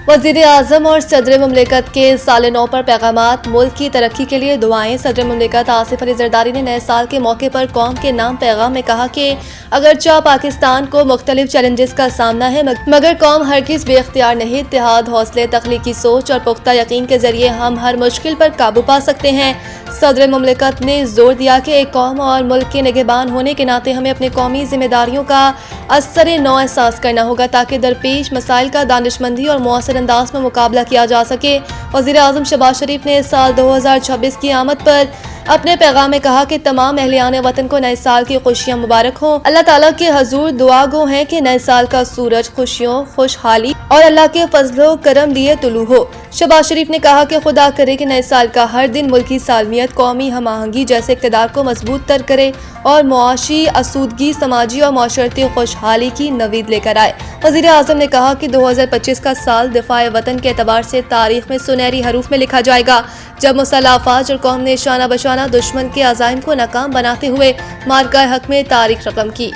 वज़ीर आज़म और सदर मुमलिकत के साल नौ पर पैगामात। मुल्क की तरक्की के लिए दुआएं। सदर मुमलिकत आसिफ अली ज़रदारी ने नए साल के मौके पर कौम के नाम पैगाम में कहा कि अगरचे पाकिस्तान को मुख्तलिफ चैलेंजेस का सामना है, मगर कौम हरगिज़ बेख्तियार नहीं। इत्तेहाद, हौसले, तख्लीकी सोच और पुख्ता यकीन के जरिए हम हर मुश्किल पर काबू पा सकते हैं। सदर मुमलिकत ने जोर दिया कि एक कौम और मुल्क के निगहबान होने के नाते हमें अपनी कौमी जिम्मेदारियों का असर नौ एहसास करना होगा ताकि दरपेश मसाइल का दानिशमंदी और मौसर अंदाज में मुकाबला किया जा सके। वज़ीर आज़म शहबाज शरीफ ने साल 2026 की आमद पर अपने पैगाम में कहा कि तमाम अहलियान वतन को नए साल की खुशियां मुबारक हों। अल्लाह ताला के हजूर दुआ गो हैं कि नए साल का सूरज खुशियों, खुशहाली और अल्लाह के फजलो करम लिए तुलू हो। शहबाज शरीफ ने कहा कि खुदा करे कि नए साल का हर दिन मुल्की सालमियत, कौमी हम आहंगी जैसे इक़्तिदार को मजबूत तर करे और मुआशी आसूदगी, समाजी और माशरती खुशहाली की नवीद लेकर आए। वज़ीर आज़म ने कहा कि 2025 का साल दिफाए वतन के एतबार से तारीख में सुनहरी हरूफ में लिखा जाएगा, जब मुसल्लह अफ़वाज और कौम ने शाना बशाना दुश्मन के अज़ाइम को नाकाम बनाते हुए मार्का हक में तारीख रकम की।